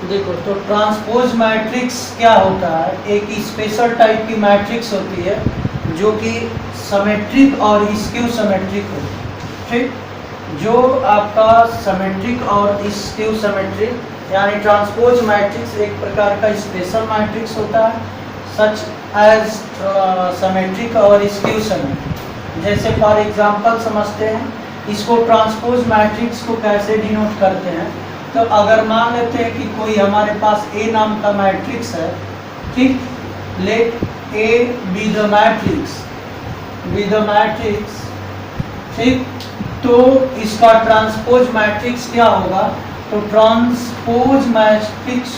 देखो, तो transpose matrix क्या होता है, एक स्पेशल टाइप की मैट्रिक्स होती है जो कि सिमेट्रिक और स्क्यू सिमेट्रिक होती है। ठीक, जो आपका सिमेट्रिक और स्क्यू सिमेट्रिक यानी ट्रांसपोज मैट्रिक्स एक प्रकार का स्पेशल मैट्रिक्स होता है, सच एज सिमेट्रिक और स्क्यू सिमेट्रिक। जैसे फॉर एग्जांपल समझते हैं, इसको ट्रांसपोज मैट्रिक्स को कैसे डिनोट करते हैं। तो अगर मान लेते हैं कि कोई हमारे पास ए नाम का मैट्रिक्स है, ठीक, let A be the matrix, ठीक, तो इसका ट्रांसपोज मैट्रिक्स क्या होगा, तो ट्रांसपोज मैट्रिक्स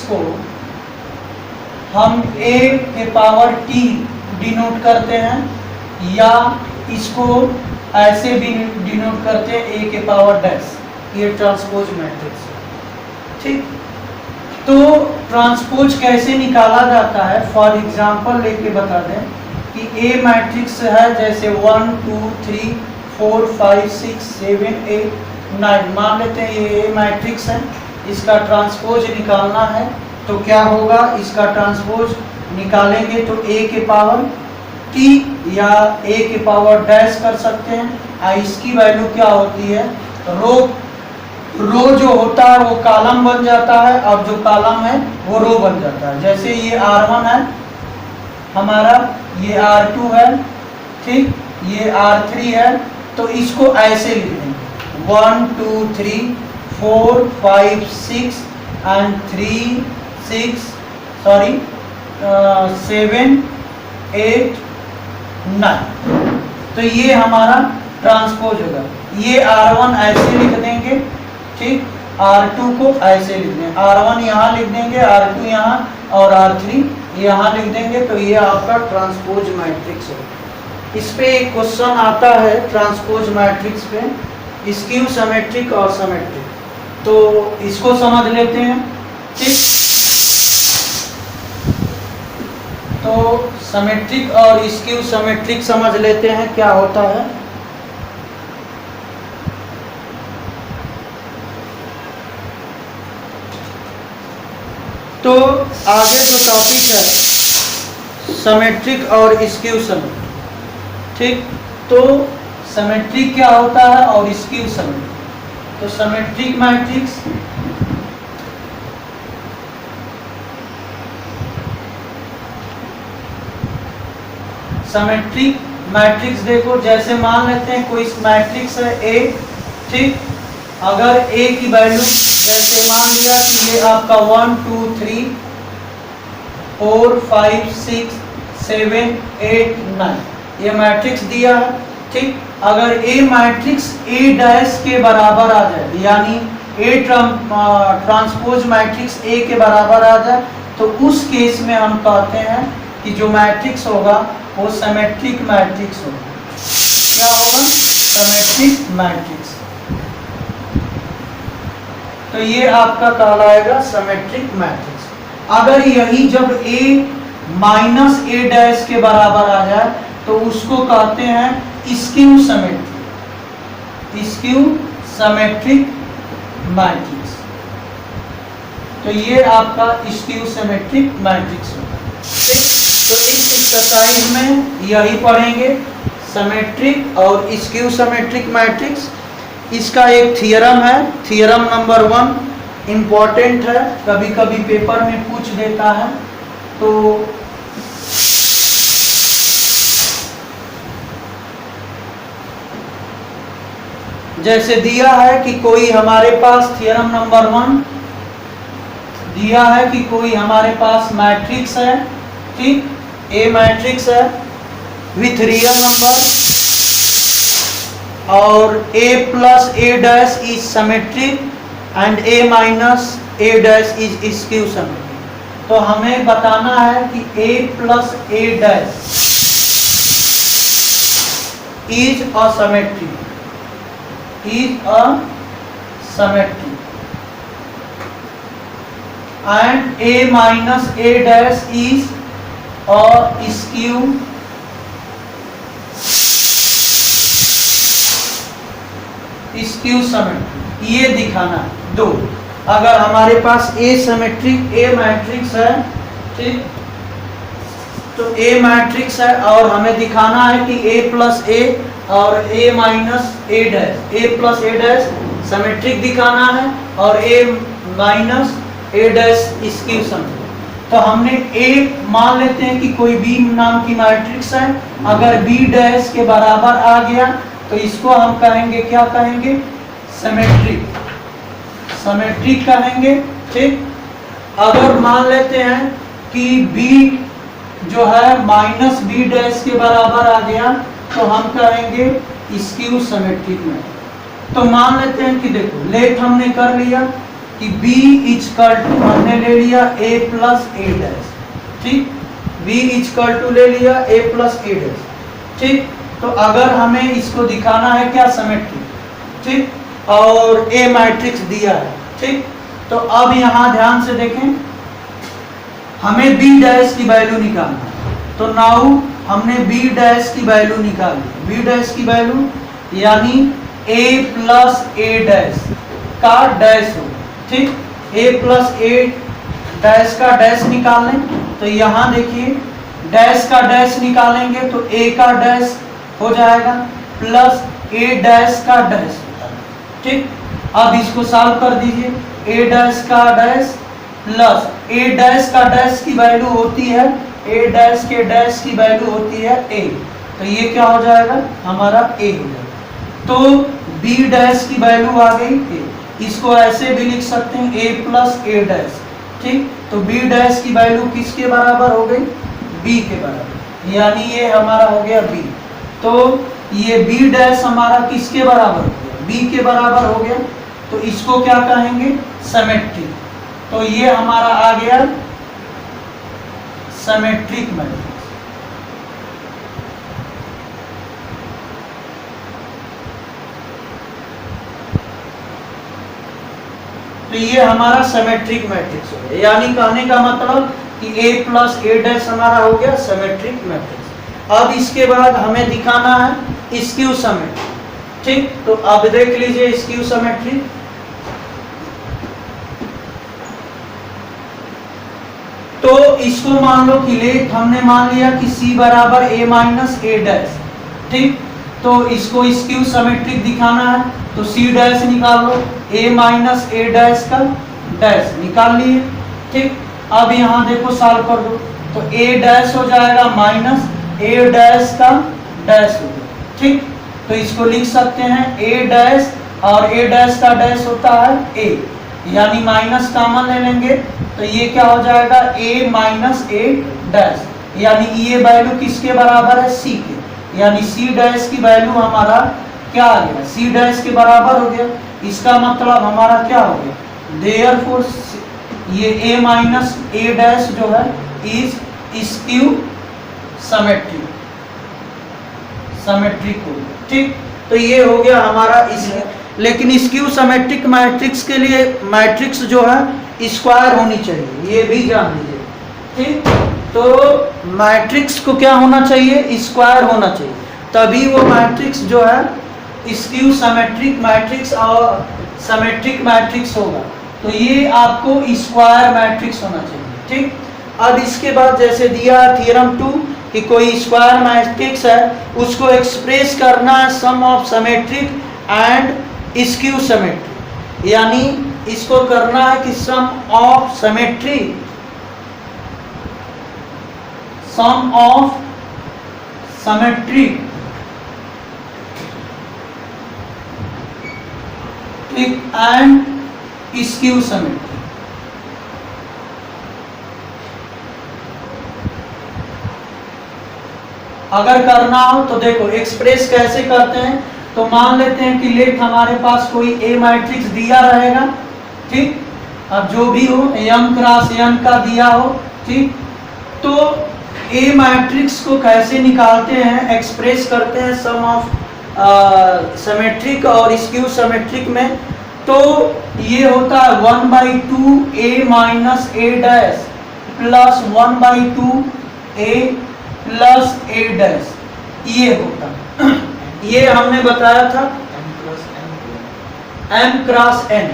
को हम ए के पावर टी डिनोट करते हैं, या इसको ऐसे भी डिनोट करते हैं ए के पावर डैश। ये ट्रांसपोज मैट्रिक्स है। ठीक, तो ट्रांसपोज कैसे निकाला जाता है, फॉर एग्जांपल लेके बता दें कि ए मैट्रिक्स है, जैसे 1 2 3 4 5 6 7 8 9, मान लेते हैं ये ए मैट्रिक्स है। इसका ट्रांसपोज निकालना है तो क्या होगा, इसका ट्रांसपोज निकालेंगे तो ए के पावर टी या ए के पावर डैश कर सकते हैं। इसकी वैल्यू क्या होती है, रो जो होता है वो कॉलम बन जाता है, और जो कॉलम है वो रो बन जाता है। जैसे ये R1 है हमारा, ये R2 है, ठीक, ये R3 है, तो इसको ऐसे लिख देंगे 1 2 3 4 5 6 एंड 7 8 9। तो ये हमारा ट्रांसपोज होगा। ये R1 ऐसे लिख देंगे, ठीक, R2 को ऐसे लिख देंगे, R1 यहाँ लिख देंगे, R2 यहाँ और R3 यहाँ लिख देंगे। तो ये आपका ट्रांसपोज मैट्रिक्स है। इस पे एक क्वेश्चन आता है ट्रांसपोज मैट्रिक्स पे, स्क्यू सिमेट्रिक और सिमेट्रिक, तो इसको समझ लेते हैं। ठीक, तो सिमेट्रिक और स्क्यू सिमेट्रिक समझ लेते हैं क्या होता है। तो आगे जो टॉपिक है सिमेट्रिक और स्क्यू सिमेट्रिक, ठीक, तो सिमेट्रिक क्या होता है और स्क्यू सिमेट्रिक। तो सिमेट्रिक मैट्रिक्स सिमेट्रिक मैट्रिक्स देखो, जैसे मान लेते हैं कोई मैट्रिक्स है ए, ठीक, अगर ए की वैल्यू जैसे मान लिया कि ये आपका 1 2 3 4 5 6 7 8 9 ये मैट्रिक्स दिया है। ठीक, अगर ए मैट्रिक्स ए डैश के बराबर आ जाए, यानी ए ट्रांसपोज मैट्रिक्स ए के बराबर आ जाए, तो उस केस में हम कहते हैं कि जो मैट्रिक्स होगा वो सिमेट्रिक मैट्रिक्स होगा। क्या होगा, सिमेट्रिक मैट्रिक्स। तो ये आपका कहलाएगा सिमेट्रिक मैट्रिक्स। अगर यही जब a माइनस ए डैश के बराबर आ जाए तो उसको कहते हैं स्क्यू सिमेट्रिक मैट्रिक्स। तो ये आपका स्क्यू सिमेट्रिक मैट्रिक्स होगा। ठीक, तो इस एक्सरसाइज में यही पढ़ेंगे, सिमेट्रिक और स्क्यू सिमेट्रिक मैट्रिक्स। इसका एक थियरम है, थियरम नंबर 1 इम्पॉर्टेंट है, कभी कभी पेपर में पूछ देता है। तो जैसे दिया है कि कोई हमारे पास थियरम नंबर 1 दिया है कि कोई हमारे पास मैट्रिक्स है, ठीक, ए मैट्रिक्स है विथ रियल नंबर और a plus A dash is symmetric and a minus A dash is skew symmetric. तो हमें बताना है कि a plus A dash is a symmetric and a minus a dash is a skew symmetric. ये दिखाना है, 2। अगर हमारे पास ए सिमेट्रिक ए मैट्रिक्स है, ठीक, तो ए मैट्रिक्स है और हमें दिखाना है कि ए प्लस ए और ए माइनस ए डैश, ए प्लस ए डैश सिमेट्रिक दिखाना है और ए माइनस ए डैश स्क्यू सिमेट्रिक। तो हमने ए मान लेते हैं कि कोई बी नाम की मैट्रिक्स है, अगर बी डैश के बराबर आ गया तो इसको हम कहेंगे, क्या कहेंगे, सिमेट्रिक, सिमेट्रिक कहेंगे, ठीक। अगर मान लेते हैं कि बी जो है माइनस बी डैश के बराबर आ गया तो हम कहेंगे स्क्यू सिमेट्रिक में। तो मान लेते हैं कि देखो लेट हमने कर लिया कि b इक्वल टू हमने ले लिया a प्लस ए डैश, ठीक, b इक्वल टू ले लिया a प्लस ए डैश, ठीक। तो अगर हमें इसको दिखाना है क्या, सिमेट्रिक, ठीक, और a मैट्रिक्स दिया है, ठीक। तो अब यहाँ ध्यान से देखें, हमें b डैश की वैल्यू निकालना है। तो नाउ हमने b डैश की वैल्यू निकाली, b डैश की वैल्यू यानी a प्लस ए डैश का डैश हो, ठीक, a प्लस ए डैश का डैश निकाल लें। तो यहाँ देखिए डैश का डैश निकालेंगे तो a का डैश हो जाएगा प्लस a डैश का डैश, ठीक। अब इसको सॉल्व कर दीजिए, a डैश का डैश प्लस a डैश का डैश की वैल्यू होती है, a डैश के डैश की वैल्यू होती है a, तो ये क्या हो जाएगा हमारा a हो जाएगा। तो b डैश की वैल्यू आ गई a, इसको ऐसे भी लिख सकते हैं a प्लस ए डैश, ठीक। तो b डैश की वैल्यू किसके बराबर हो गई, b के बराबर, यानी ये हमारा हो गया b। तो ये b डैश हमारा किसके बराबर हो गया, b के बराबर हो गया। तो इसको क्या कहेंगे, सिमेट्रिक। तो ये हमारा आ गया सिमेट्रिक मैट्रिक्स। तो ये हमारा सिमेट्रिक मैट्रिक्स हो गया, यानी कहने का मतलब कि a प्लस ए डैश हमारा हो गया सिमेट्रिक मैट्रिक्स। अब इसके बाद हमें दिखाना है स्क्यू सिमेट्रिक, ठीक। तो अब देख लीजिए स्क्यू सिमेट्रिक। तो इसको मान लो कि लेट हमने मान लिया कि c बराबर a माइनस ए डैश, ठीक। तो इसको स्क्यू सिमेट्रिक दिखाना है तो c डैश निकाल लो, a माइनस ए डैश का डैश निकाल लिए, ठीक। अब यहाँ देखो सॉल्व कर दो तो a डैश हो जाएगा माइनस ए डैश का डैश हो गया, ठीक। तो इसको लिख सकते हैं a डैश और a डैश का डैश होता है a, यानी माइनस कॉमन ले लेंगे तो ये क्या हो जाएगा a माइनस ए डैश, यानी ये वैल्यू किसके बराबर है, c के, यानी c डैश की वैल्यू हमारा क्या आ गया, c डैश के बराबर हो गया। इसका मतलब हमारा क्या हो गया, देयरफॉर ये a माइनस ए डैश जो है इज स्क्यू सिमेट्रिक, सिमेट्रिक हो गया, ठीक। तो ये हो गया हमारा इस, लेकिन स्क्यू सिमेट्रिक मैट्रिक्स के लिए मैट्रिक्स जो है स्क्वायर होनी चाहिए, ये भी जान लीजिए, ठीक। तो मैट्रिक्स को क्या होना चाहिए, स्क्वायर होना चाहिए, तभी वो मैट्रिक्स जो है स्क्यू सिमेट्रिक मैट्रिक्स और सिमेट्रिक मैट्रिक्स होगा। तो ये आपको स्क्वायर मैट्रिक्स होना चाहिए, ठीक। अब इसके बाद जैसे दिया थ्योरम 2 कि कोई स्क्वायर मैट्रिक्स है उसको एक्सप्रेस करना है sum of symmetric and skew symmetric, यानी इसको करना है कि sum of symmetry, sum of symmetric, ठीक, एंड स्क्यू सिमेट्रिक। अगर करना हो तो देखो एक्सप्रेस कैसे करते हैं। तो मान लेते हैं कि लेट हमारे पास कोई ए मैट्रिक्स दिया रहेगा, ठीक, अब जो भी हो m क्रॉस n का दिया हो, ठीक। तो ए मैट्रिक्स को कैसे निकालते हैं, एक्सप्रेस करते हैं सम ऑफ सिमेट्रिक और स्क्यू सिमेट्रिक में। तो ये होता है 1/2 a minus A dash plus 1/2 a plus A dash, ये होता ये हमने बताया था m क्रॉस n,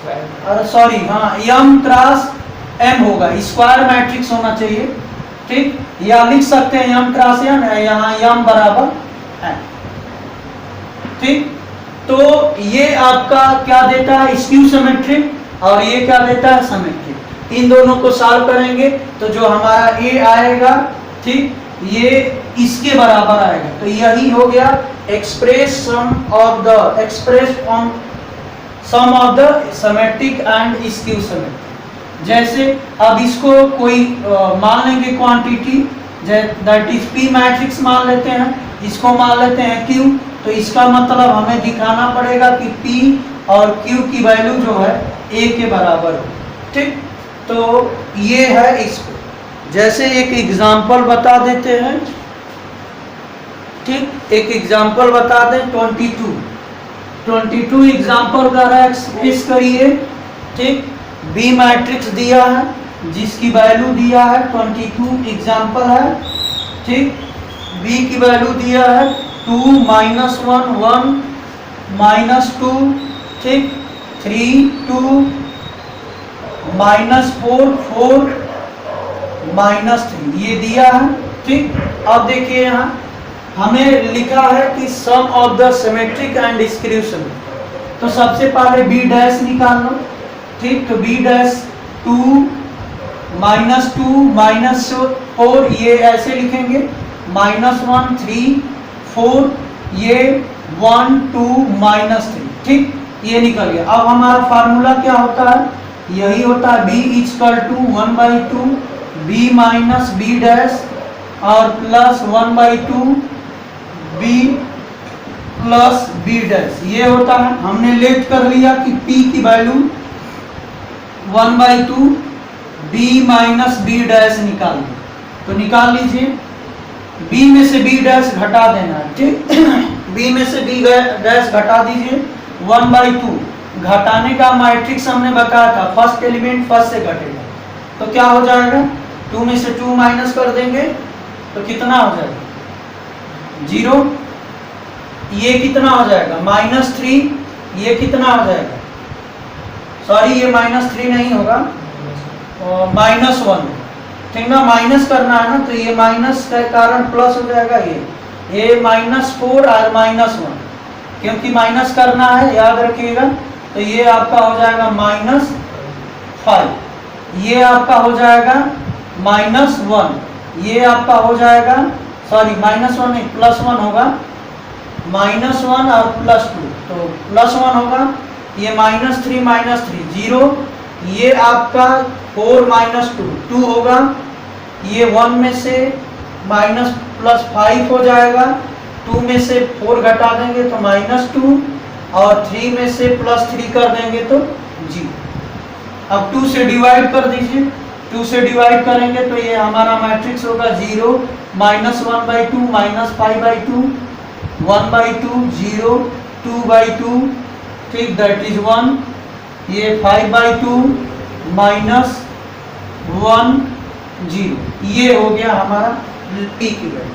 अरे सॉरी, हाँ m क्रॉस m होगा, स्क्वायर मैट्रिक्स होना चाहिए, ठीक। या लिख सकते हैं m क्रॉस n है, यहाँ m बराबर n, ठीक। तो ये आपका क्या देता है, स्क्यू सिमेट्रिक, और ये क्या देता है, सिमेट्रिक। इन दोनों को सॉल्व करेंगे तो जो हमारा a आएगा, ठीक, ये इसके बराबर आएगा। तो यही हो गया express sum of the symmetric and skew symmetric. जैसे अब इसको कोई मान लेंगे quantity, that is p matrix मान लेते हैं, इसको मान लेते हैं q। तो इसका मतलब हमें दिखाना पड़ेगा कि p और q की वैल्यू जो है a के बराबर हो, ठीक। तो ये है इसको, जैसे एक एग्जांपल बता देते हैं, ठीक। एक एग्जांपल बता दें, 22 एग्जांपल का एक्सप्रेस करिए, ठीक। बी मैट्रिक्स दिया है जिसकी वैल्यू दिया है 22 एग्जांपल है, ठीक। बी की वैल्यू दिया है 2 -1 1 -2, ठीक। 3 2 -4 4 -3 ये दिया है, ठीक। अब देखिए यहाँ हमें लिखा है कि sum of the symmetric and skew symmetric. तो सबसे पहले बी डैश निकाल लो, ठीक। तो बी डैश 2 -4 ये ऐसे लिखेंगे, -1 3 4 ये 1 2 -3, ठीक। ये निकल गया। अब हमारा फार्मूला क्या होता है, यही होता है b = 1/2 b minus b dash और plus 1/2 b plus b dash, ये होता है। हमने लेट कर लिया कि p की value 1/2 b minus b dash निकाल ली, तो निकाल लीजिए। b में से b डैश घटा देना, ठीक। b में से b डैश घटा दीजिए, 1/2 घटाने का मैट्रिक्स हमने बताया था, फर्स्ट एलिमेंट फर्स्ट से घटेगा, तो क्या हो जाएगा, 2 में से 2 माइनस कर देंगे तो कितना हो जाएगा, 0। ये कितना हो जाएगा, -3। ये कितना हो जाएगा, सॉरी ये -3 नहीं होगा, -1, ठीक ना, माइनस करना है ना, तो ये माइनस के कारण प्लस हो जाएगा, ये -4 और -1, क्योंकि माइनस करना है, याद रखिएगा। तो ये आपका हो जाएगा -5, ये आपका हो जाएगा -1, ये आपका हो जाएगा, सॉरी -1 नहीं +1 होगा, -1 और +2, तो +1 होगा। ये -3 0, ये आपका 4 -2 होगा, ये 1 में से +5 हो जाएगा, 2 में से 4 घटा देंगे तो -2, और 3 में से +3 कर देंगे तो 0। अब 2 से डिवाइड कर दीजिए, 2 से डिवाइड करेंगे तो ये हमारा मैट्रिक्स होगा 0 -1/2 -5/2 1/2 0 2/2, ठीक, दैट इज 1। ये 5/2 -1 0, ये हो गया हमारा p की वैल्यू।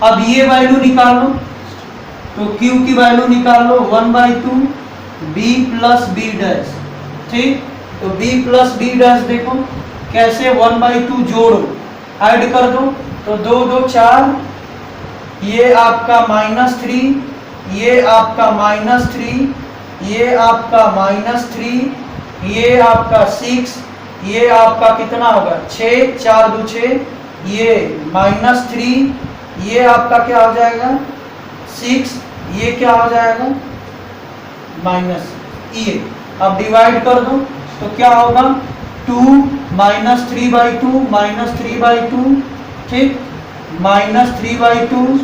अब ये वैल्यू निकाल लो, तो q की वैल्यू निकाल लो, 1/2 b प्लस बी डैश, ठीक। तो b प्लस बी डैश देखो कैसे, 1/2 जोड़ो, ऐड कर दो, तो 2 2 4, ये आपका -3, ये आपका -3, ये आपका -3, ये आपका 6, ये आपका कितना होगा 6 4 2 6, ये -3, ये आपका क्या हो जाएगा 6, ये क्या हो जाएगा ये। अब डिवाइड कर दो तो क्या होगा 2 -3/2 -3/2, ठीक, -3/2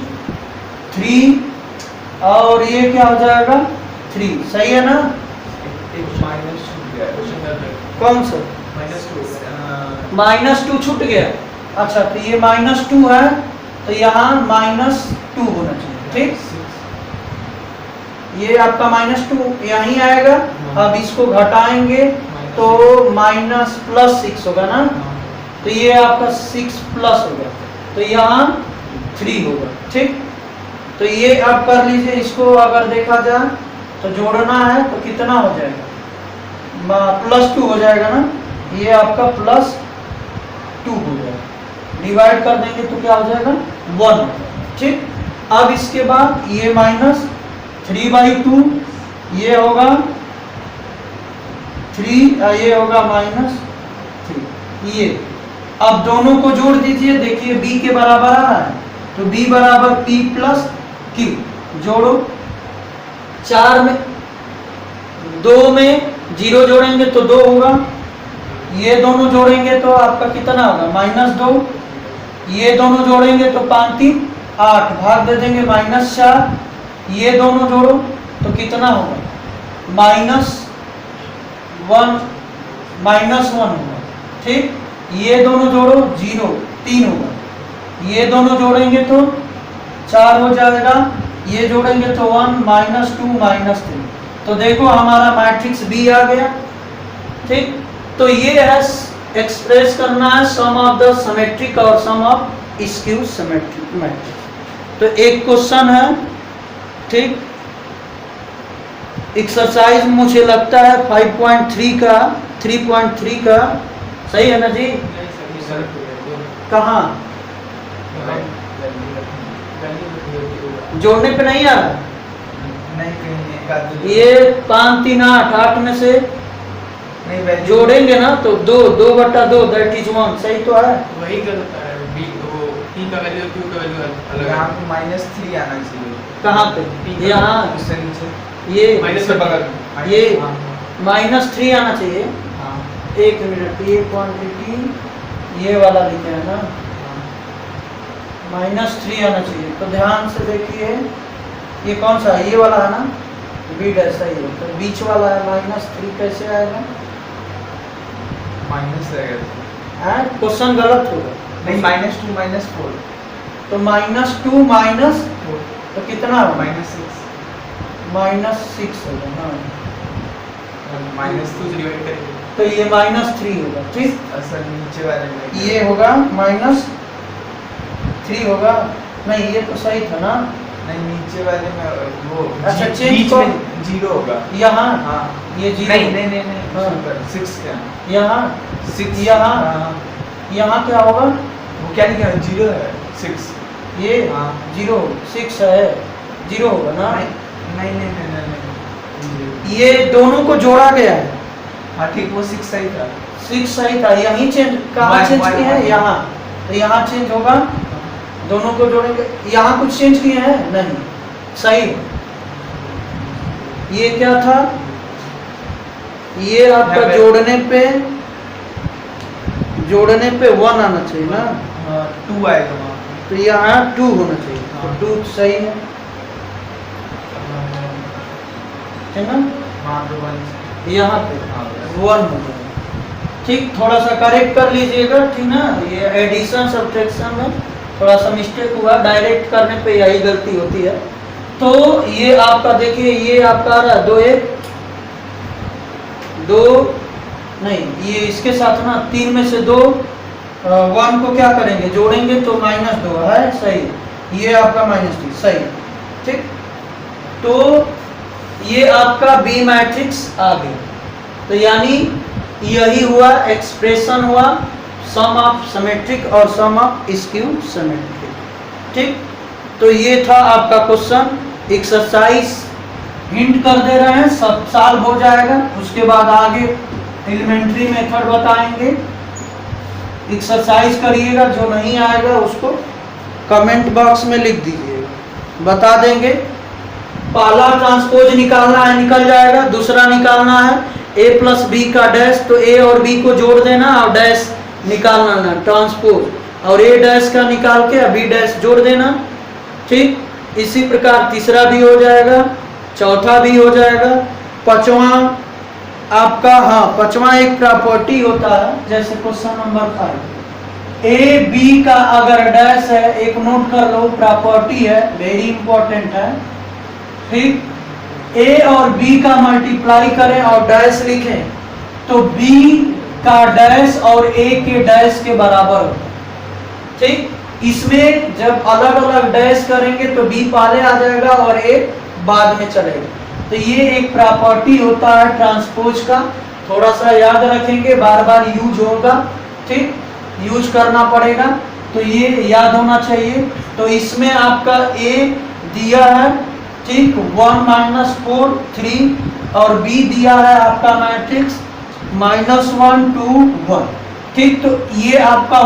3, और ये क्या हो जाएगा 3, सही है ना। कौन सा -2 छूट गया, अच्छा, तो ये -2 है, तो यहाँ -2 होना चाहिए, ठीक। ये आपका -2 यहीं आएगा। अब इसको घटाएंगे तो -+6 होगा ना, तो ये आपका 6 प्लस होगा, तो यहाँ 3 होगा, ठीक। तो ये अब कर लीजिए, इसको अगर देखा जाए तो जोड़ना है तो कितना हो जाएगा +2 हो जाएगा ना, ये आपका +2 हो जाएगा। डिवाइड कर देंगे तो क्या हो जाएगा 1। ठीक, अब इसके बाद ये -3/2, ये होगा 3, ये होगा -3। ये अब दोनों को जोड़ दीजिए, देखिए b के बराबर आ रहा है, तो b बराबर p + q। जोड़ो, 4 में 2 में 0 जोड़ेंगे तो 2 होगा, ये दोनों जोड़ेंगे तो आपका कितना होगा -2, ये दोनों जोड़ेंगे तो 5 3 8, भाग दे देंगे -4, ये दोनों जोड़ो तो कितना होगा -1 होगा। ठीक, ये दोनों जोड़ो 0 3 होगा, ये दोनों जोड़ेंगे तो 4 हो जाएगा, ये जोड़ेंगे तो 1 -2 -3। तो देखो हमारा मैट्रिक्स B आ गया। ठीक, तो ये है एक्सप्रेस करना है सम ऑफ द सिमेट्रिक और सम ऑफ स्क्यू सिमेट्रिक मैट्रिक्स। तो एक क्वेश्चन है, ठीक, एक्सरसाइज मुझे लगता है 5.3 का 3.3 का, सही है ना जी? कहाँ जोड़ने पे नहीं आ रहा? नहीं, ये 5 3 8 8 में से जोड़ेंगे ना तो 2/2 दैट इज 1, सही तो है? वही गलत है, p का वैल्यू q का वैल्यू अलग है। यहाँ पे -3 आना चाहिए। कहाँ पे? यहाँ उससे नीचे ये माइनस के बगल, ये -3 आना चाहिए। एक मिनट, ये क्वांटिटी ये वाला लिखे है ना, -3 आना चाहिए। तो ध्यान से देखिए, ये कौन सा है? ये वाला है ना, b डैश है ये, तो बीच वाला है -3, कैसे आएगा? माइनस रहेगा। क्वेश्चन गलत होगा नहीं, -2 -4, तो -2 माइनस तो कितना होगा? -6 होगा। हाँ, -2 से डिवाइड करेंगे तो ये -3 होगा। ठीक, असल नीचे वाले में ये होगा -3 होगा। नहीं, ये तो सही था ना? नहीं, नीचे वाले में वो अच्छा, चेंज बीच को में 0 होगा। यहाँ हाँ, ये 0 नहीं हाँ। 6 क्या? यहाँ 6 यहाँ हाँ। यहाँ क्या होगा? वो क्या लिखा है? 0 है 6। ये हाँ। 0 6 है, 0 होगा ना? नहीं। ये दोनों को जोड़ा गया है। हाँ ठीक, वो 6 सही था। 6 सही था। यहीं चेंज, कहाँ चेंज किए हैं? यहाँ, तो यहाँ चेंज होगा, दोनों को जोड़ेंगे। यहाँ कुछ चेंज किए हैं? नहीं, सही। ये क्या था? ये आपका जोड़ने पे 1 आना चाहिए ना, 2 आएगा वहाँ, तो यहाँ 2 होना चाहिए। तो 2 सही है, है ना? वहाँ पे 1 यहाँ पे 1 हो जाएगा। ठीक, थोड़ा सा करेक्ट कर लीजिएगा, ठीक ना? ये एडिशन सब्ट्रैक्शन में थोड़ा सा मिस्टेक हुआ, डायरेक्ट करने पे यही गलती होती है। तो ये आपका देखिए, ये आपका आ रहा है 2 1 2 नहीं, ये इसके साथ ना 3 में से 2 1 को क्या करेंगे? जोड़ेंगे तो -2 है, सही। ये आपका -3 सही। ठीक, तो ये आपका बी मैट्रिक्स आ गया। तो यानी यही हुआ एक्सप्रेशन हुआ सम ऑफ सिमेट्रिक और सम ऑफ स्क्यू सिमेट्रिक। ठीक, तो ये था आपका क्वेश्चन। एक्सरसाइज हिंट कर दे रहे हैं, सब साल हो जाएगा, उसके बाद आगे एलिमेंट्री मेथड बताएंगे। एक्सरसाइज करिएगा, जो नहीं आएगा उसको कमेंट बॉक्स में लिख दीजिएगा, बता देंगे। पहला ट्रांसपोज निकालना है, निकल जाएगा। दूसरा निकालना है a + b का डैश, तो a और b को जोड़ देना और डैश निकालना ना, ट्रांसपोज, और a डैश का निकाल के b डैश जोड़ देना। ठीक, इसी प्रकार तीसरा भी हो जाएगा, चौथा भी हो जाएगा। पांचवा आपका, हाँ, पांचवा एक प्रॉपर्टी होता है, जैसे क्वेश्चन नंबर 5, ए बी का अगर डैश है, एक नोट कर लो, प्रॉपर्टी है, वेरी इंपॉर्टेंट है। ठीक, ए और बी का मल्टीप्लाई करें और डैश लिखें तो बी का डैश और ए के डैश के बराबर हो। ठीक, इसमें जब अलग अलग डैश करेंगे तो बी पहले आ जाएगा और ए बाद में चलेगा। तो ये एक प्रॉपर्टी होता है ट्रांसपोज का। थोड़ा सा याद रखेंगे, बार बार यूज होगा, ठीक, यूज करना पड़ेगा, तो ये याद होना चाहिए। तो इसमें आपका ए दिया है, ठीक, 1 - 4 3, और बी दिया है आपका मैट्रिक्स -1 2 1, ठीक। तो ये आपका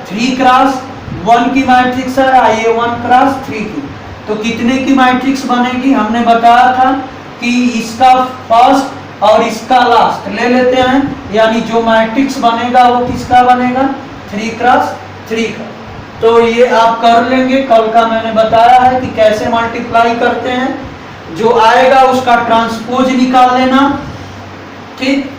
3 क्रॉस 1 की मैट्रिक्स है, ये 1 क्रॉस 3 की। तो कितने की मैट्रिक्स बनेगी, हमने बताया था कि इसका फर्स्ट और इसका लास्ट ले लेते हैं, यानी जो मैट्रिक्स बनेगा वो किसका बनेगा, 3 क्रॉस 3 का। तो ये आप कर लेंगे, कल का मैंने बताया है कि कैसे मल्टीप्लाई करते हैं। जो आएगा उसका ट्रांसपोज निकाल लेना, ठीक,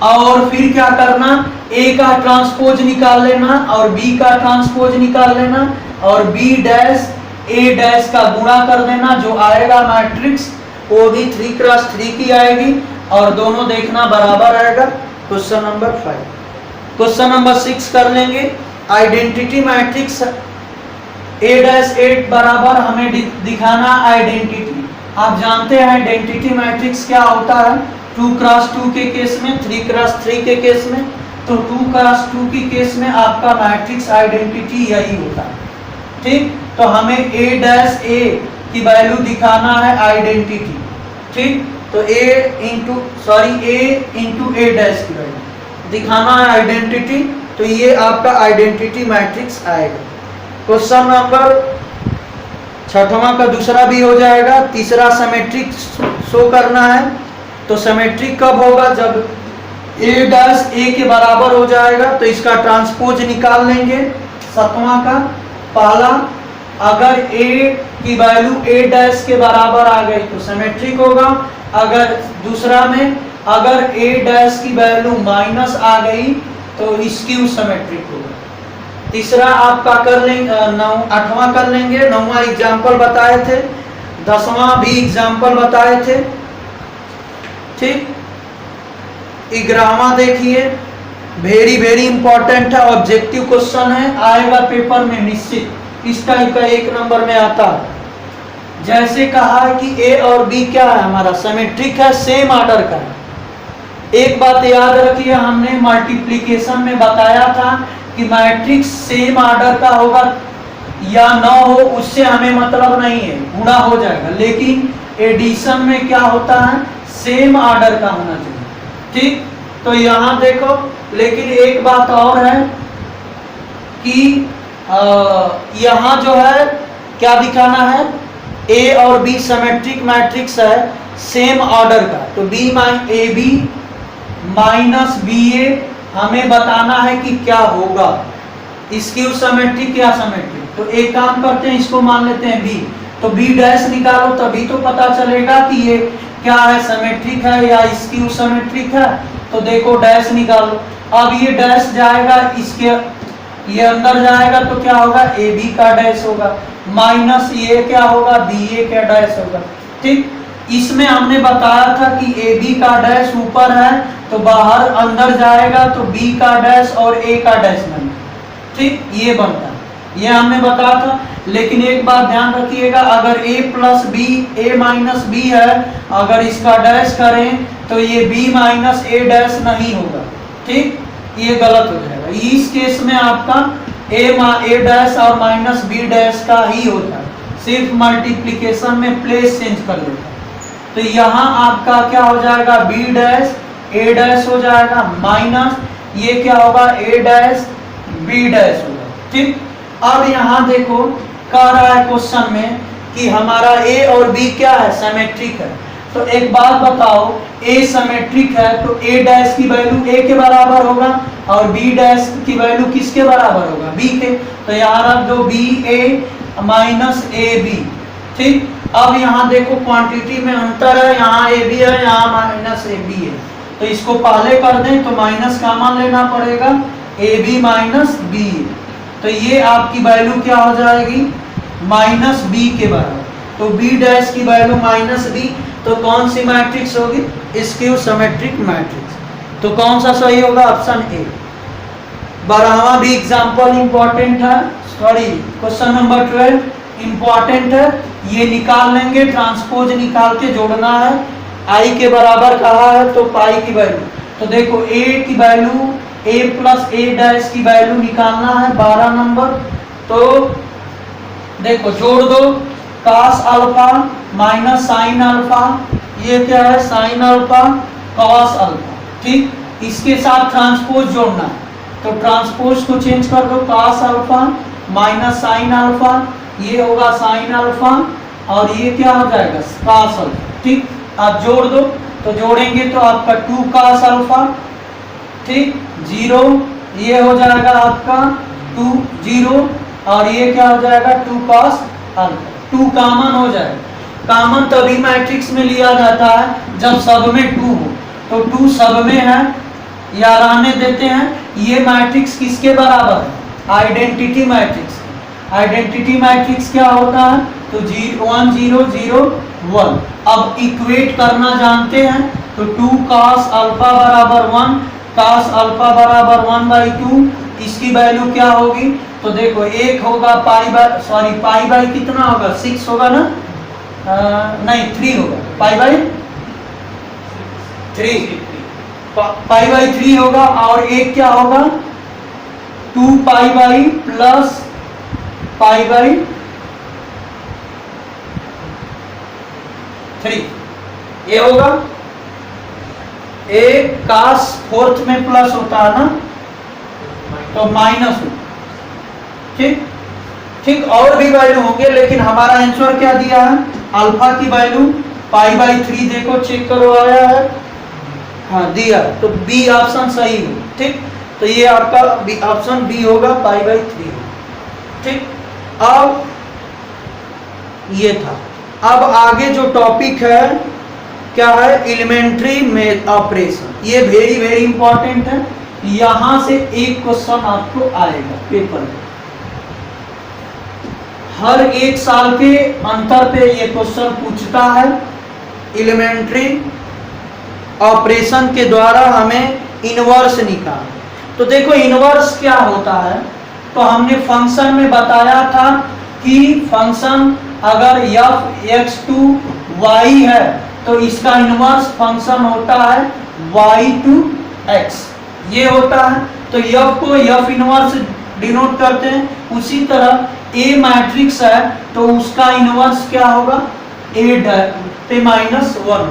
और फिर क्या करना, ए का ट्रांसपोज निकाल लेना और बी का ट्रांसपोज निकाल लेना, और बी डैश ए डैश का गुणा कर देना, जो आएगा मैट्रिक्स वो भी 3 क्रॉस 3 की आएगी, और दोनों देखना बराबर आएगा। Question number 5। क्वेश्चन नंबर 6 कर लेंगे। आइडेंटिटी मैट्रिक्स ए डैश 8 बराबर हमें दिखाना आइडेंटिटी। आप जानते हैं आइडेंटिटी मैट्रिक्स क्या होता है, 2 क्रॉस 2 के केस में, 3 क्रॉस 3 के केस में। तो 2 क्रॉस 2 के केस में आपका मैट्रिक्स आइडेंटिटी यही होता है, ठीक। तो हमें ए डैश ए की वैल्यू दिखाना है आइडेंटिटी, ठीक। तो ए इंटू ए डैश की वैल्यू दिखाना है आइडेंटिटी, तो ये आपका आइडेंटिटी मैट्रिक्स आएगा। क्वेश्चन नंबर 6वां का दूसरा भी हो जाएगा। तीसरा सिमेट्रिक शो करना है। तो सिमेट्रिक कब होगा, जब ए डैश ए के बराबर हो जाएगा, तो इसका ट्रांसपोज निकाल लेंगे। 7वां का पहला, अगर ए की वैल्यू ए डैश के बराबर आ गई तो सिमेट्रिक होगा। अगर दूसरा में अगर ए डैश की वैल्यू माइनस आ गई तो स्क्यू सिमेट्रिक होगा। तीसरा आपका कर लेंगे, 8वां कर लेंगे। 9वां एग्जाम्पल बताए थे, 10वां भी एग्जाम्पल बताए थे, ठीक। 11वां देखिए, वेरी वेरी इंपॉर्टेंट है, ऑब्जेक्टिव क्वेश्चन है, आएगा पेपर में निश्चित, इस टाइप का 1 नंबर में आता है। जैसे कहा कि ए और बी क्या है, हमारा सिमेट्रिक है, सेम ऑर्डर का है। एक बात याद रखिए, हमने मल्टीप्लिकेशन में बताया था कि मैट्रिक्स सेम ऑर्डर का होगा या ना हो, उससे हमें मतलब नहीं है, गुणा हो जाएगा। लेकिन एडिशन में क्या होता है, सेम ऑर्डर का होना चाहिए, ठीक। तो यहाँ देखो, लेकिन एक बात और है कि यहाँ जो है क्या दिखाना है, ए और बी सिमेट्रिक मैट्रिक्स है, सेम ऑर्डर का। तो ए बी माइनस बी ए हमें बताना है कि क्या होगा, स्क्यू सिमेट्रिक या सिमेट्रिक। तो एक काम करते हैं, इसको मान लेते हैं बी। तो बी डैश निकालो, तभी तो पता चलेगा कि ये क्या है, सिमेट्रिक है या स्क्यू सिमेट्रिक है। तो देखो डैश निकालो, अब ये डैश जाएगा, इसके ये अंदर जाएगा तो क्या होगा, ए बी का डैश होगा, माइनस ये क्या होगा, बी ए का डैश होगा, ठीक। इसमें हमने बताया था कि ए बी का डैश ऊपर है तो बाहर अंदर जाएगा तो बी का डैश और ए का डैश नहीं, ठीक, ये बनता है, ये हमने बताया था। लेकिन एक बात ध्यान रखिएगा, अगर a plus b a minus b है, अगर इसका डैश करें तो ये b माइनस ए डैश नहीं होगा, ठीक, ये गलत हो जाएगा। इस केस में आपका ए डैश और माइनस बी डैश का ही होता है, सिर्फ मल्टीप्लिकेशन में प्लेस चेंज कर लेता है। तो यहाँ आपका क्या हो जाएगा, बी डैश ए डैश हो जाएगा, माइनस ये क्या होगा, ए डैश बी डैश होगा, ठीक। अब यहाँ देखो कह रहा है क्वेश्चन में कि हमारा ए और बी क्या है, सिमेट्रिक है। तो एक बात बताओ, ए सिमेट्रिक है तो ए डैश की वैल्यू ए के बराबर होगा और बी डैश की वैल्यू किसके बराबर होगा, बी के। तो यहाँ रख दो b a minus a b, ठीक। अब यहाँ देखो क्वांटिटी में अंतर है, यहाँ ए बी है, यहाँ माइनस ए बी है। तो इसको पहले कर दें तो माइनस कॉमन लेना पड़ेगा, ए बी माइनस बी। तो ये आपकी वैल्यू क्या हो जाएगी, माइनस बी के बराबर। तो बी डैश की वैल्यू माइनस बी, तो कौन सी मैट्रिक्स होगी, स्क्यू सिमेट्रिक मैट्रिक्स। तो कौन सा सही होगा, ऑप्शन ए। 12वां भी एग्जांपल इंपॉर्टेंट है, सॉरी क्वेश्चन नंबर 12 इंपॉर्टेंट है, ये निकाल लेंगे, ट्रांसपोज निकाल के जोड़ना है। आई के बराबर कहा है तो पाई की वैल्यू, तो देखो ए की वैल्यू ए प्लस ए डैश की वैल्यू निकालना है 12 नंबर। तो देखो जोड़ दो, cos alpha minus sine alpha, ये क्या है साइन अल्फा cos अल्फा, ठीक। इसके साथ ट्रांसपोज जोड़ना है, तो ट्रांसपोज को चेंज कर दो, cos alpha minus sine alpha, ये होगा साइन अल्फा और ये क्या हो जाएगा cos अल्फा, ठीक। आप जोड़ दो, तो जोड़ेंगे तो आपका 2 cos अल्फा, ठीक, 0, ये हो जाएगा आपका 2 0 और ये क्या हो जाएगा 2 cos अल्फा, 2 कॉमन हो जाएगा। कॉमन तभी मैट्रिक्स में लिया जाता है जब सब में 2 हो, तो 2 सब में है या रहने देते हैं। ये मैट्रिक्स किसके बराबर है, आइडेंटिटी मैट्रिक्स। आइडेंटिटी मैट्रिक्स क्या होता है, तो 1 0 0 1। अब इक्वेट करना जानते हैं, तो 2 cos अल्फा बराबर 1, cos अल्फा बराबर 1/2, इसकी वैल्यू क्या होगी, तो देखो एक होगा पाई बाई कितना होगा 6 होगा ना, नहीं 3 होगा, पाई बाई 3 होगा और एक क्या होगा 2 pi by plus pi by 3, ये होगा। एक cos फोर्थ में प्लस होता है ना, तो माइनस हो, ठीक ठीक। और भी वैल्यू होंगे, लेकिन हमारा आंसर क्या दिया है, अल्फा की वैल्यू पाई/3, देखो चेक करो आया है, हाँ दिया, तो बी ऑप्शन सही हो, ठीक। तो ये आपका ऑप्शन बी होगा, पाई/3, ठीक। अब ये था। अब आगे जो टॉपिक है क्या है, एलिमेंट्री में ऑपरेशन, ये वेरी वेरी इंपॉर्टेंट है। यहां से एक क्वेश्चन आपको आएगा पेपर में, हर एक साल के अंतर पे ये क्वेश्चन पूछता है। एलिमेंट्री ऑपरेशन के द्वारा हमें इनवर्स निकाल, तो देखो इनवर्स क्या होता है, तो हमने फंक्शन में बताया था कि फंक्शन अगर f(x)(y) है तो इसका इनवर्स फंक्शन होता है y(x), ये होता है। तो f को f इनवर्स डिनोट करते हैं। उसी तरह A मैट्रिक्स है तो उसका इनवर्स क्या होगा, A-1 होगा,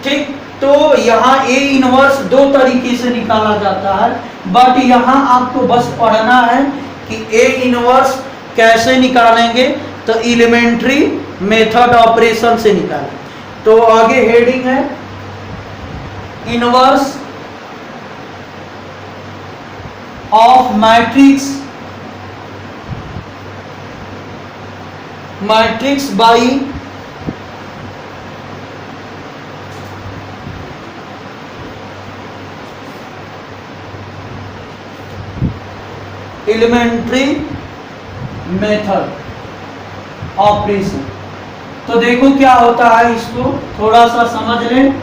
ठीक। तो यहाँ A इनवर्स दो तरीके से निकाला जाता है, बट यहाँ आपको बस पढ़ना है कि A इनवर्स कैसे निकालेंगे, तो एलिमेंट्री मेथड ऑपरेशन से निकालें। तो आगे हेडिंग है inverse of matrix by elementary method operation. तो देखो क्या होता है, इसको थोड़ा सा समझ लें।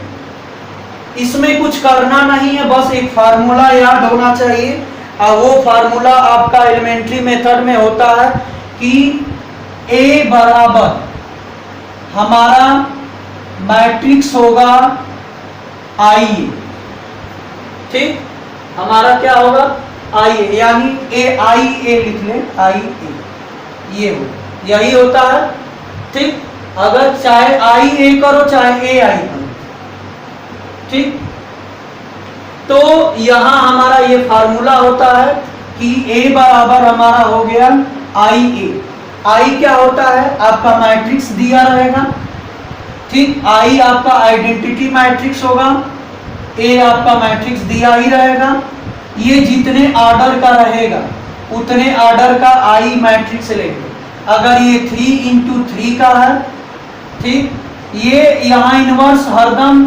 इसमें कुछ करना नहीं है, बस एक फार्मूला याद होना चाहिए, और वो फार्मूला आपका एलिमेंट्री मेथड में होता है कि A बराबर हमारा मैट्रिक्स होगा I, ठीक। हमारा क्या होगा I, यानी A लिख ले, IA ये हो, यही होता है, ठीक। अगर चाहे IA करो चाहे AI करो, ठीक। तो यहां हमारा ये फार्मूला होता है कि A बराबर हमारा हो गया IA। I क्या होता है, आपका मैट्रिक्स दिया रहेगा, ठीक। I आपका आइडेंटिटी मैट्रिक्स होगा, A आपका मैट्रिक्स दिया ही रहेगा। ये जितने ऑर्डर का रहेगा उतने ऑर्डर का I मैट्रिक्स लेंगे। अगर ये 3×3 का है, ठीक, ये यहाँ इनवर्स हरदम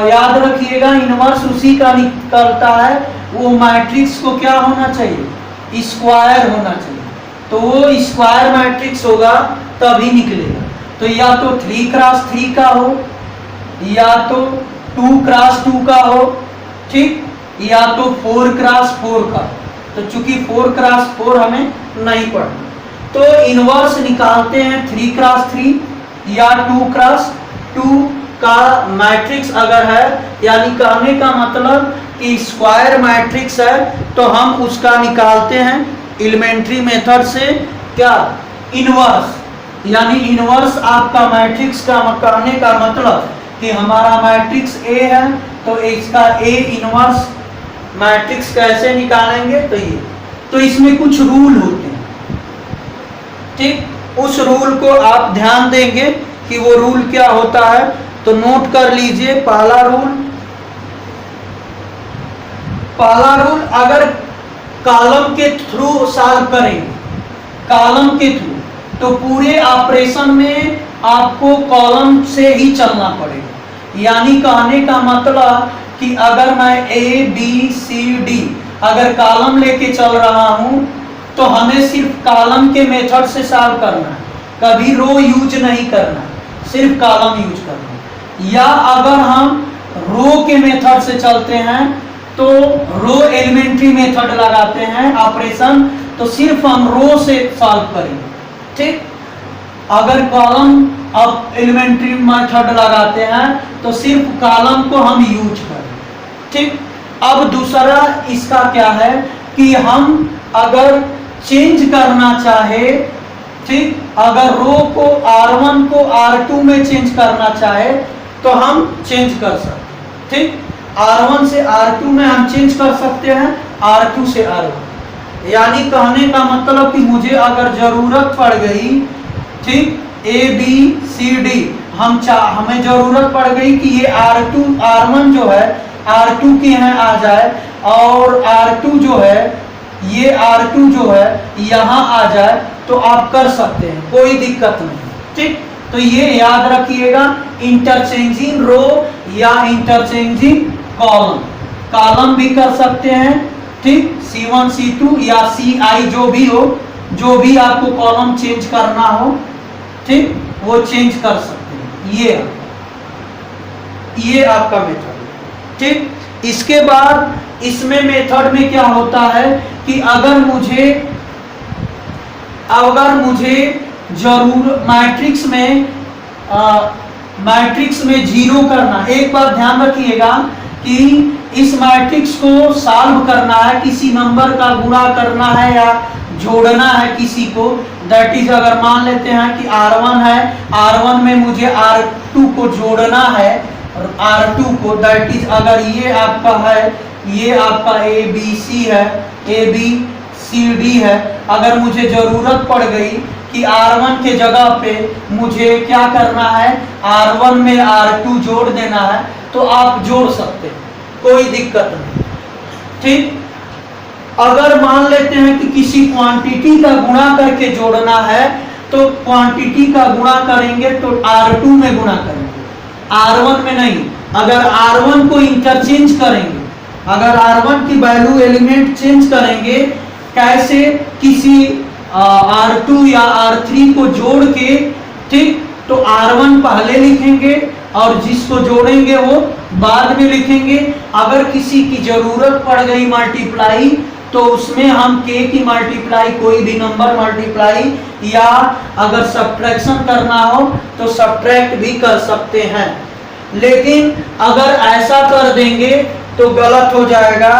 याद रखिएगा, इनवर्स उसी का निकलता है, वो मैट्रिक्स को क्या होना चाहिए, स्क्वायर होना चाहिए। तो वो स्क्वायर मैट्रिक्स होगा तभी निकलेगा। तो या तो 3×3 का हो, या तो 2×2 का हो, ठीक, या तो 4×4 का। तो चूंकि 4×4 हमें नहीं पढ़ना, तो इनवर्स निकालते हैं 3×3 या 2×2 का मैट्रिक्स अगर है, यानी कहने का मतलब कि स्क्वायर मैट्रिक्स है, तो हम उसका निकालते हैं एलिमेंट्री मेथड से क्या, इनवर्स। यानी इनवर्स आपका मैट्रिक्स का कहने का मतलब कि हमारा मैट्रिक्स ए है, तो इसका ए इनवर्स मैट्रिक्स कैसे निकालेंगे, तो ये, तो इसमें कुछ रूल होते हैं, ठीक। उस रूल को आप ध्यान देंगे कि वो रूल क्या होता है, तो नोट कर लीजिए। पहला रूल अगर कॉलम के थ्रू सॉल्व करेंगे, कॉलम के थ्रू, तो पूरे ऑपरेशन में आपको कॉलम से ही चलना पड़ेगा। यानी कहने का मतलब कि अगर मैं ए बी सी डी अगर कॉलम लेके चल रहा हूं, तो हमें सिर्फ कॉलम के मेथड से सॉल्व करना है, कभी रो यूज नहीं करना, सिर्फ कॉलम यूज करना है। या अगर हम रो के मेथड से चलते हैं, तो रो एलिमेंट्री मेथड लगाते हैं ऑपरेशन, तो सिर्फ हम रो से सॉल्व करेंगे, ठीक। अगर कॉलम अब एलिमेंट्री मेथड लगाते हैं, तो सिर्फ कॉलम को हम यूज करें, ठीक। अब दूसरा इसका क्या है कि हम अगर चेंज करना चाहे, ठीक, अगर रो को R1 को R2 में चेंज करना चाहे, तो हम चेंज कर सकते, ठीक। R1 से R2 में हम चेंज कर सकते हैं, R2 से R1। यानी कहने का मतलब कि मुझे अगर जरूरत पड़ गई, ठीक, A B C D हमें जरूरत पड़ गई कि ये R1 जो है R2 के यहाँ आ जाए, और R2 जो है, ये R2 जो है यहाँ आ जाए, तो आप कर सकते हैं, कोई दिक्कत नहीं, ठीक। तो ये याद रखिएगा, इंटरचेंजिंग रो या इंटरचेंजिंग कॉलम, कॉलम भी कर सकते हैं, ठीक, C1 C2 या CI जो भी हो, जो भी आपको कॉलम चेंज करना हो, ठीक, वो चेंज कर सकते हैं। ये आपका मेथड, ठीक। इसके बाद इसमें मेथड में क्या होता है कि अगर मुझे जरूर मैट्रिक्स में जीरो करना, एक बार ध्यान रखिएगा कि इस मैट्रिक्स को सॉल्व करना है, किसी नंबर का गुणा करना है या जोड़ना है किसी को, दैट इज अगर मान लेते हैं कि R1 है, R1 में मुझे R2 को जोड़ना है, R2 को, दैट इज अगर ये आपका है, ये आपका ABC है, ABCD है, अगर मुझे जरूरत पड़ गई कि R1 के जगह पे मुझे क्या करना है, R1 में R2 जोड़ देना है, तो आप जोड़ सकते हैं, कोई दिक्कत नहीं, ठीक। अगर मान लेते हैं कि किसी क्वांटिटी का गुणा करके जोड़ना है, तो क्वांटिटी का गुणा करेंगे तो R2 में गुणा करेंगे, R1 में नहीं। अगर R1 को इंटरचेंज करेंगे, अगर R1 की वैल्यू एलिमेंट चेंज करेंगे, कैसे, किसी R2 या R3 को जोड़ के, ठीक, तो R1 पहले लिखेंगे और जिसको जोड़ेंगे वो बाद में लिखेंगे। अगर किसी की जरूरत पड़ गई मल्टीप्लाई, तो उसमें हम k की मल्टीप्लाई, कोई भी नंबर मल्टीप्लाई, या अगर सब्ट्रैक्शन करना हो तो सब्ट्रैक्ट भी कर सकते हैं। लेकिन अगर ऐसा कर देंगे तो गलत हो जाएगा।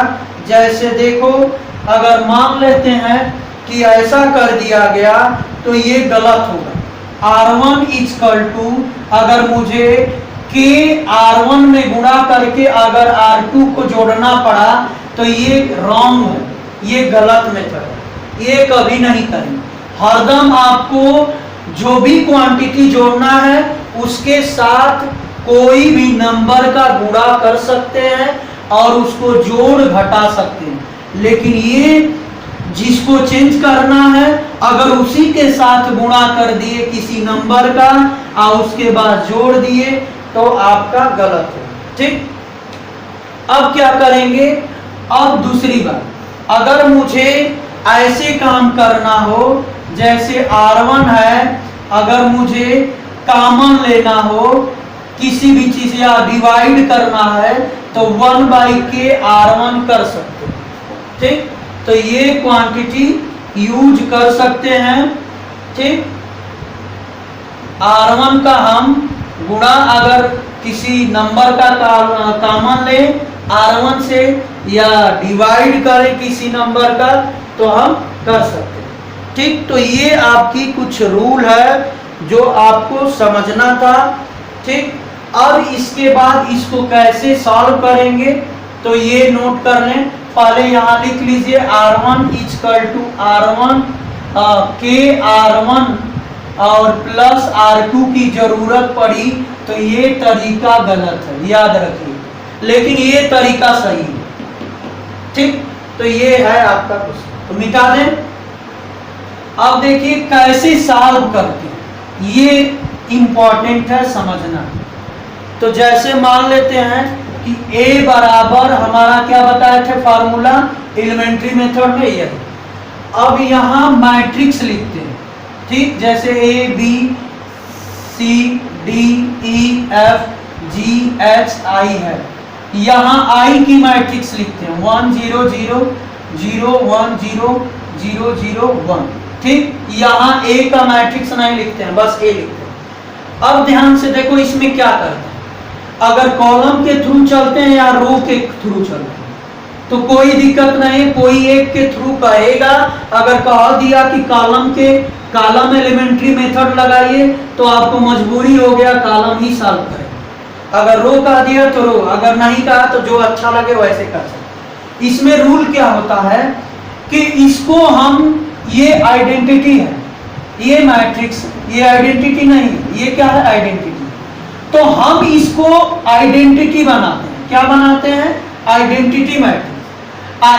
जैसे देखो, अगर मान लेते हैं कि ऐसा कर दिया गया, तो ये गलत होगा। R1 इक्वल टू, अगर मुझे k R1 में गुणा करके अगर R2 को जोड़ना पड़ा, तो ये रॉन्ग है, ये गलत मेथड है, ये कभी नहीं करेंगे। हरदम आपको जो भी क्वांटिटी जोड़ना है, उसके साथ कोई भी नंबर का गुणा कर सकते हैं और उसको जोड़ घटा सकते हैं। लेकिन ये जिसको चेंज करना है, अगर उसी के साथ गुणा कर दिए किसी नंबर का और उसके बाद जोड़ दिए, तो आपका गलत है, ठीक। अब क्या करेंगे, अब दूसरी बात, अगर मुझे ऐसे काम करना हो, जैसे R1 है, अगर मुझे कॉमन लेना हो किसी भी चीज या डिवाइड करना है, तो 1/k R1 कर सकते हैं, ठीक। तो ये क्वांटिटी यूज कर सकते हैं, ठीक। R1 का हम गुणा अगर किसी नंबर का कॉमन ले R1 से या डिवाइड करें किसी नंबर का तो हम कर सकते हैं। ठीक, तो ये आपकी कुछ रूल है जो आपको समझना था। ठीक, अब इसके बाद इसको कैसे सॉल्व करेंगे तो ये नोट कर लें। पहले यहाँ लिख लीजिए R1 इक्वल टू R1 के R1 और प्लस R2 की जरूरत पड़ी तो ये तरीका गलत है, याद रखिए, लेकिन ये तरीका सही है। ठीक, तो ये है आपका क्वेश्चन, तो मिटा दें। अब देखिए कैसे सॉल्व करते हैं, ये इंपॉर्टेंट है समझना। तो जैसे मान लेते हैं कि A बराबर हमारा क्या बताए थे फार्मूला एलिमेंट्री मेथड में ये। अब यहाँ मैट्रिक्स लिखते हैं। ठीक, जैसे A B C D E F G H I है, यहाँ I की मैट्रिक्स लिखते हैं 1 0 0 0 1 0 0 0 1। ठीक, यहाँ A का मैट्रिक्स नहीं लिखते हैं, बस A लिखते हैं। अब ध्यान से देखो इसमें क्या करते हैं, अगर कॉलम के थ्रू चलते हैं या रो के थ्रू चलते हैं तो कोई दिक्कत नहीं, कोई एक के थ्रू कहेगा। अगर कह दिया कि कॉलम एलिमेंट्री मेथड लगाइए तो आपको मजबूरी हो गया कॉलम ही सॉल्व करें। अगर रो कह दिया तो रो, अगर नहीं कहा तो जो अच्छा लगे वैसे कर सकते। इसमें रूल क्या होता है कि इसको हम, ये आइडेंटिटी है, ये मैट्रिक्स, ये आइडेंटिटी नहीं, ये क्या है आइडेंटिटी। तो हम इसको आइडेंटिटी बनाते हैं, क्या बनाते हैं आइडेंटिटी मैट्रिक्स।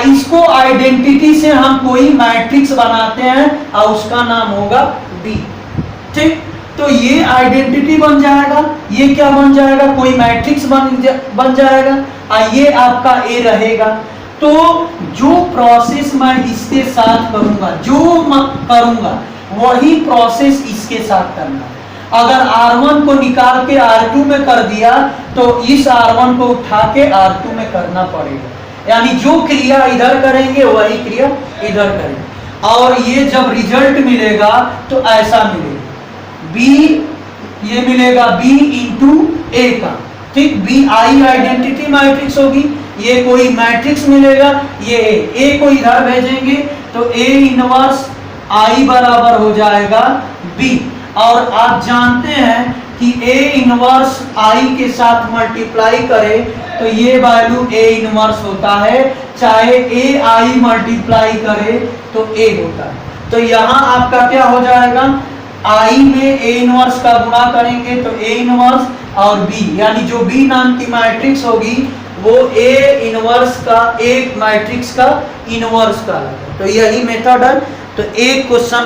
इसको आइडेंटिटी से हम कोई मैट्रिक्स बनाते हैं और उसका नाम होगा B। ठीक, तो ये आइडेंटिटी बन जाएगा, ये क्या बन जाएगा कोई मैट्रिक्स बन जाएगा और ये आपका A रहेगा। तो जो प्रोसेस मैं इसके साथ करूंगा, जो करूंगा वही प्रोसेस इसके साथ करना है। अगर R1 को निकाल के R2 में कर दिया तो इस R1 को उठा के R2 में करना पड़ेगा, यानी जो क्रिया इधर करेंगे वही क्रिया इधर करेंगे। और ये जब रिजल्ट मिलेगा तो ऐसा मिलेगा B, ये मिलेगा B इंटू A का। ठीक, B I आइडेंटिटी मैट्रिक्स होगी, ये कोई मैट्रिक्स मिलेगा, ये A को इधर भेजेंगे तो A इनवर्स I बराबर हो जाएगा B। और आप जानते हैं कि A इनवर्स I के साथ मल्टीप्लाई करें तो ये वैल्यू A इनवर्स होता है, चाहे A I मल्टीप्लाई करे तो A होता है। तो यहाँ आपका क्या हो जाएगा, I में A इनवर्स का गुणा करेंगे तो A इनवर्स और B, यानी जो B नाम की मैट्रिक्स होगी वो A इनवर्स का, एक मैट्रिक्स का इनवर्स का। तो यही मेथड है। तो एक क्वेश्चन